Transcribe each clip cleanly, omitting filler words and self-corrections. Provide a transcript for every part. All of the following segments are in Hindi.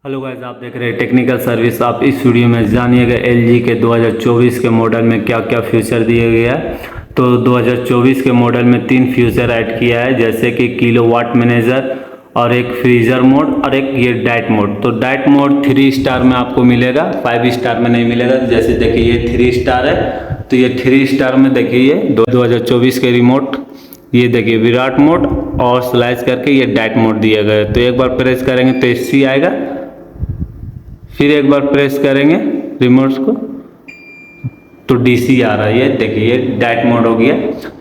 हेलो गाइस, आप देख रहे हैं टेक्निकल सर्विस। आप इस वीडियो में जानिएगा एलजी के 2024 के मॉडल में क्या क्या फीचर दिए गया है। तो 2024 के मॉडल में 3 फीचर ऐड किया है, जैसे कि किलोवाट मैनेजर और एक फ्रीजर मोड और एक ये डाइट मोड। तो डाइट मोड 3 स्टार में आपको मिलेगा, 5 स्टार में नहीं मिलेगा। जैसे देखिए ये 3 स्टार है, तो ये 3 स्टार में देखिए ये 2024 के रिमोट, ये देखिए विराट मोड और स्लाइस करके ये डाइट मोड दिया गया है। तो एक बार प्रेस करेंगे तो एसी आएगा, फिर एक बार प्रेस करेंगे रिमोट को तो डीसी आ रहा है। ये देखिए ये डाइट मोड हो गया।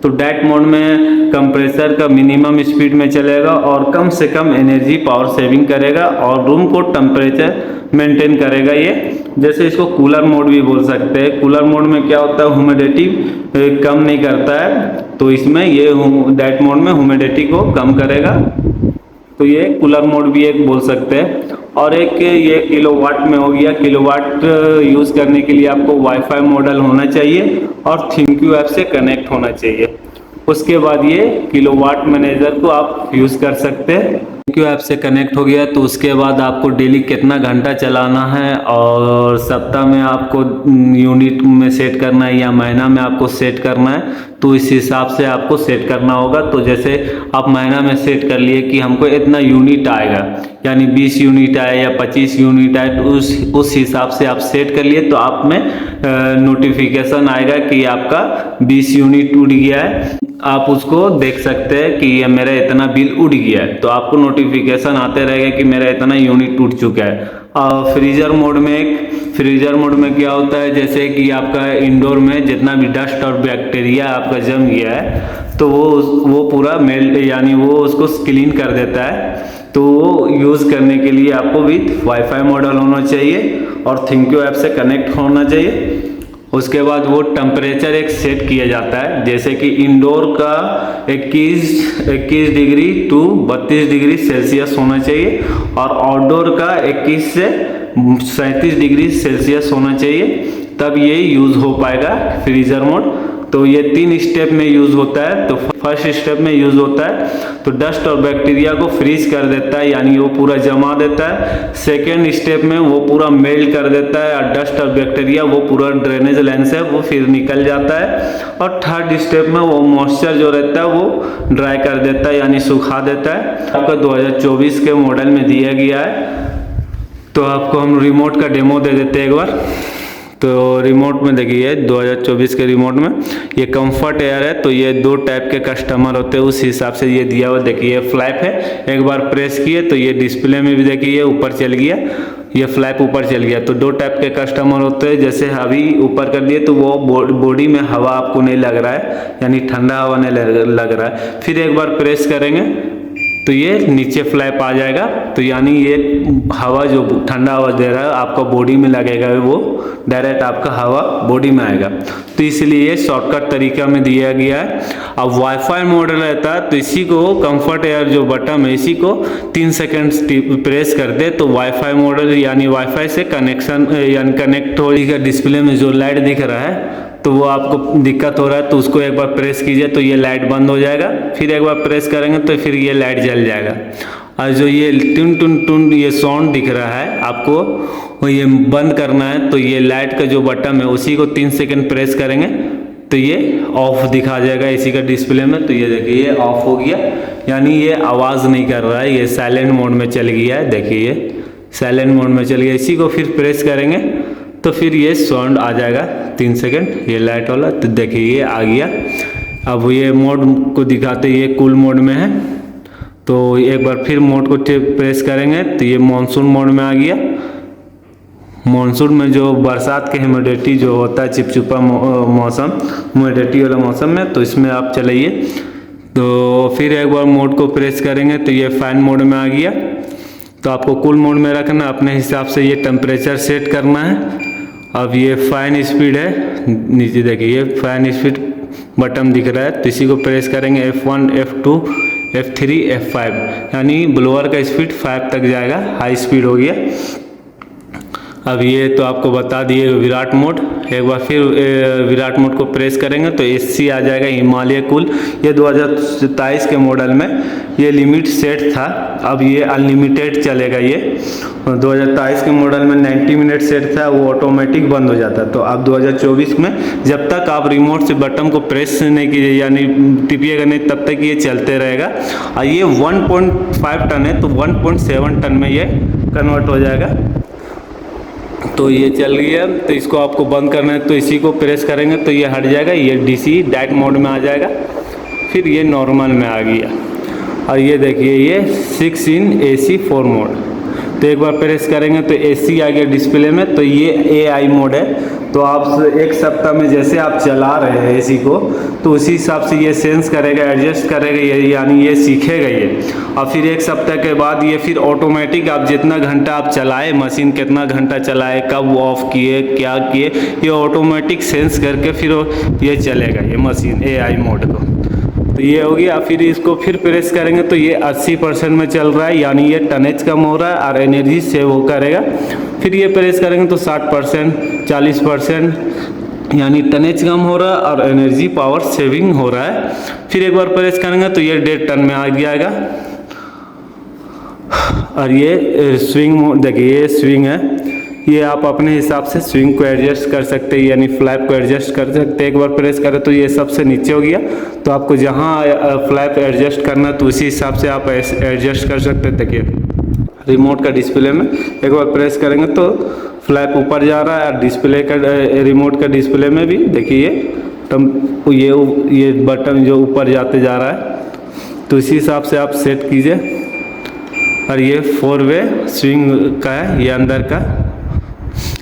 तो डाइट मोड में कंप्रेसर का मिनिमम स्पीड में चलेगा और कम से कम एनर्जी पावर सेविंग करेगा और रूम को टेम्परेचर मेंटेन करेगा। ये जैसे इसको कूलर मोड भी बोल सकते हैं। कूलर मोड में क्या होता है, ह्यूमिडिटी कम नहीं करता है, तो इसमें ये डाइट मोड में ह्यूमिडिटी को कम करेगा। तो ये कूलर मोड भी एक बोल सकते हैं। और एक ये किलोवाट में हो गया। किलोवाट यूज़ करने के लिए आपको वाईफाई मॉडल होना चाहिए और थिंक्यू ऐप से कनेक्ट होना चाहिए। उसके बाद ये किलोवाट मैनेजर को आप यूज़ कर सकते हैं। थिंक्यू ऐप से कनेक्ट हो गया तो उसके बाद आपको डेली कितना घंटा चलाना है और सप्ताह में आपको यूनिट में सेट करना है या महीना में आपको सेट करना है, तो इस हिसाब से आपको सेट करना होगा। तो जैसे आप महीना में सेट कर लिए कि हमको इतना यूनिट आएगा, यानी 20 यूनिट आए या 25 यूनिट आए, तो उस हिसाब से आप सेट कर लिए तो आप में नोटिफिकेशन आएगा कि आपका 20 यूनिट उड़ गया है। आप उसको देख सकते हैं कि ये मेरा इतना बिल उड़ गया है, तो आपको नोटिफिकेशन आते रहेगा कि मेरा इतना यूनिट उड़ चुका है। और फ्रीजर मोड में क्या होता है, जैसे कि आपका इंडोर में जितना भी डस्ट और बैक्टीरिया आपका जम गया है तो वो पूरा मेल्ट यानी वो उसको क्लीन कर देता है। तो वो यूज़ करने के लिए आपको विथ वाईफाई मॉडल होना चाहिए और थिंक्यू ऐप से कनेक्ट होना चाहिए। उसके बाद वो टेम्परेचर एक सेट किया जाता है, जैसे कि इंडोर का 21 डिग्री टू 32 डिग्री सेल्सियस होना चाहिए और आउटडोर का 21 से 37 डिग्री सेल्सियस होना चाहिए, तब ये यूज़ हो पाएगा फ्रीजर मोड। तो ये 3 स्टेप में यूज़ होता है। तो फर्स्ट स्टेप में यूज़ होता है तो डस्ट और बैक्टीरिया को फ्रीज कर देता है, यानी वो पूरा जमा देता है। सेकेंड स्टेप में वो पूरा मेल्ट कर देता है और डस्ट और बैक्टीरिया वो पूरा ड्रेनेज लाइन से वो फिर निकल जाता है। और थर्ड स्टेप में वो मॉइस्चर जो रहता है वो ड्राई कर देता है, यानी सुखा देता है। आपका 2024 के मॉडल में दिया गया है। तो आपको हम रिमोट का डेमो दे देते हैं एक बार। तो रिमोट में देखिए 2024 के रिमोट में ये कंफर्ट एयर है। तो ये 2 टाइप के कस्टमर होते हैं, उस हिसाब से ये दिया हुआ। देखिए ये फ्लैप है, एक बार प्रेस किए तो ये डिस्प्ले में भी देखिए ऊपर चल गया, ये फ्लैप ऊपर चल गया। तो 2 टाइप के कस्टमर होते हैं। जैसे अभी ऊपर कर दिए तो वो बॉडी में हवा आपको नहीं लग रहा है, यानी ठंडा हवा नहीं लग रहा है। फिर एक बार प्रेस करेंगे तो ये नीचे फ्लैप आ जाएगा, तो यानी ये हवा जो ठंडा हवा दे रहा है आपका बॉडी में लगेगा, वो डायरेक्ट आपका हवा बॉडी में आएगा। तो इसलिए ये शॉर्टकट तरीका में दिया गया है। अब वाईफाई मॉडल रहता है तो इसी को कंफर्ट एयर जो बटन है इसी को 3 सेकंड प्रेस कर दे तो वाईफाई मॉडल यानी वाईफाई से कनेक्शन यानी कनेक्ट हो जाएगा। डिस्प्ले में जो लाइट दिख रहा है तो वो आपको दिक्कत हो रहा है तो उसको एक बार प्रेस कीजिए तो ये लाइट बंद हो जाएगा। फिर एक बार प्रेस करेंगे तो फिर ये लाइट जल जाएगा। और जो ये टुन टुन टुन ये साउंड दिख रहा है आपको ये बंद करना है, तो ये लाइट का जो बटन है उसी को 3 सेकंड प्रेस करेंगे तो ये ऑफ दिखा जाएगा इसी का डिस्प्ले में। तो ये देखिए ये ऑफ हो गया, यानी ये आवाज़ नहीं कर रहा है, ये साइलेंट मोड में चल गया है। देखिए ये साइलेंट मोड में चल गया। इसी को फिर प्रेस करेंगे तो फिर ये साउंड आ जाएगा 3 सेकंड ये लाइट वाला। तो देखिए ये आ गया। अब ये मोड को दिखाते ये कूल मोड में है, तो एक बार फिर मोड को प्रेस करेंगे तो ये मानसून मोड में आ गया। मानसून में जो बरसात के ह्यूमिडिटी जो होता है चिपचिपा मौसम, ह्यूमिडिटी वाला मौसम में, तो इसमें आप चलाइए। तो फिर एक बार मोड को प्रेस करेंगे तो ये फैन मोड में आ गया। तो आपको कूल मोड में रखना, अपने हिसाब से ये टेम्परेचर सेट करना है। अब ये फैन स्पीड है, नीचे देखिए ये फैन स्पीड बटन दिख रहा है, तो इसी को प्रेस करेंगे F1 F2 F3 F5, यानी ब्लोअर का स्पीड 5 तक जाएगा, हाई स्पीड हो गया। अब ये तो आपको बता दिए विराट मोड। एक बार फिर विराट मोड को प्रेस करेंगे तो एसी आ जाएगा हिमालय कूल। ये 2027 के मॉडल में ये लिमिट सेट था, अब ये अनलिमिटेड चलेगा। ये 2023 के मॉडल में 90 मिनट सेट था, वो ऑटोमेटिक बंद हो जाता। तो अब 2024 में जब तक आप रिमोट से बटन को प्रेस नहीं कीजिए यानी टिपिएगा नहीं, तब तक ये चलते रहेगा। और ये 1.5 टन है तो 1.7 टन में ये कन्वर्ट हो जाएगा। तो ये चल गया, तो इसको आपको बंद करना है तो इसी को प्रेस करेंगे तो ये हट जाएगा, ये डीसी डाइट मोड में आ जाएगा। फिर ये नॉर्मल में आ गया। और ये देखिए ये 6 इन AC 4 मोड। तो एक बार प्रेस करेंगे तो AC आ गया डिस्प्ले में। तो ये AI मोड है। तो आप एक सप्ताह में जैसे आप चला रहे हैं AC को, तो उसी हिसाब से ये सेंस करेगा, एडजस्ट करेगा, ये यानी ये सीखेगा ये। और फिर एक सप्ताह के बाद ये फिर ऑटोमेटिक आप जितना घंटा आप चलाए, मशीन कितना घंटा चलाए, कब ऑफ किए, क्या किए, ये ऑटोमेटिक सेंस करके फिर ये चलेगा ये मशीन AI मोड को। तो ये हो गया। फिर इसको फिर प्रेस करेंगे तो ये 80% में चल रहा है, यानी ये टनेज कम हो रहा है और एनर्जी सेव वो करेगा। फिर ये प्रेस करेंगे तो 60%, 40%, यानी टनेज कम हो रहा है और एनर्जी पावर सेविंग हो रहा है। फिर एक बार प्रेस करेंगे तो ये 1.5 टन में आ जाएगा। और ये स्विंग देखिए, ये स्विंग है, ये आप अपने हिसाब से स्विंग को एडजस्ट कर सकते हैं, यानी फ्लैप को एडजस्ट कर सकते हैं। एक बार प्रेस करें तो ये सबसे नीचे हो गया। तो आपको जहाँ फ्लैप एडजस्ट करना है तो उसी हिसाब से आप एडजस्ट कर सकते हैं। देखिए रिमोट का डिस्प्ले में एक बार प्रेस करेंगे तो फ्लैप ऊपर जा रहा है, और डिस्प्ले का रिमोट का डिस्प्ले में भी देखिए ये बटन जो ऊपर जाते जा रहा है, तो इसी हिसाब से आप सेट कीजिए। और ये 4 वे स्विंग का है, ये अंदर का।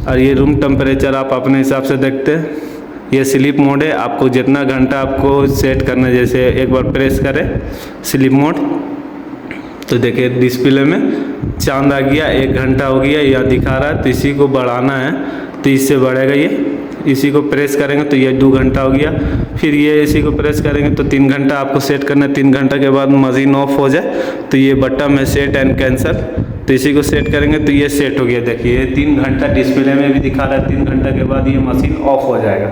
और ये रूम टेम्परेचर आप अपने हिसाब से देखते हैं। ये स्लीप मोड है, आपको जितना घंटा आपको सेट करना है, जैसे एक बार प्रेस करें स्लीप मोड तो देखिए डिस्प्ले में चांद आ गया, 1 घंटा हो गया या दिखा रहा है। तो इसी को बढ़ाना है तो इससे बढ़ेगा ये। इसी को प्रेस करेंगे तो ये 2 घंटा हो गया। फिर ये इसी को प्रेस करेंगे तो 3 घंटा आपको सेट करना है। 3 घंटा के बाद मशीन ऑफ हो जाए तो ये बटन है सेट एंड कैंसिल, तो इसी को सेट करेंगे तो ये सेट हो गया। देखिए 3 घंटा डिस्प्ले में भी दिखा रहा है, 3 घंटा के बाद ये मशीन ऑफ हो जाएगा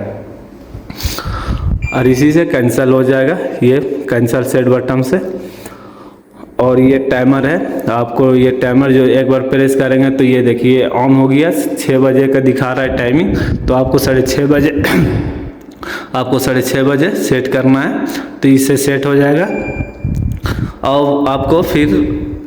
और इसी से कैंसिल हो जाएगा, ये कैंसिल सेट बटन से। और ये टाइमर है, आपको ये टाइमर जो एक बार प्रेस करेंगे तो ये देखिए ऑन हो गया। 6 बजे का दिखा रहा है टाइमिंग, तो आपको 6:30 बजे आपको 6:30 बजे सेट करना है तो इससे सेट हो जाएगा। और आपको फिर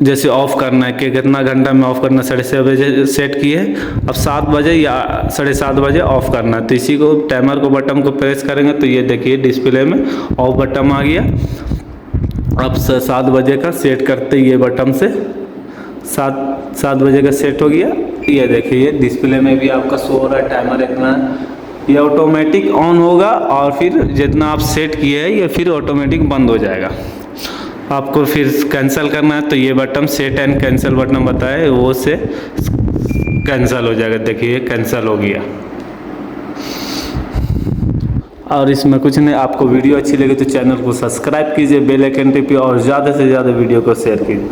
जैसे ऑफ़ करना है कि कितना घंटा में ऑफ़ करना, 6:30 बजे सेट किए, अब 7 बजे या 7:30 बजे ऑफ़ करना है। तो इसी को टाइमर को बटन को प्रेस करेंगे तो ये देखिए डिस्प्ले में ऑफ बटन आ गया। अब 7 बजे का सेट करते ये बटन से 7 बजे का सेट हो गया। ये देखिए डिस्प्ले में भी आपका शो हो रहा है टाइमर इतना, ये ऑटोमेटिक ऑन होगा और फिर जितना आप सेट किए हैं ये फिर ऑटोमेटिक बंद हो जाएगा। आपको फिर कैंसिल करना है तो ये button set and cancel button बताए, वो से कैंसिल हो जाएगा। देखिए कैंसिल हो गया। और इसमें कुछ नहीं, आपको वीडियो अच्छी लगे तो चैनल को सब्सक्राइब कीजिए, बेल आइकन टिपिए और ज़्यादा से ज़्यादा वीडियो को शेयर कीजिए।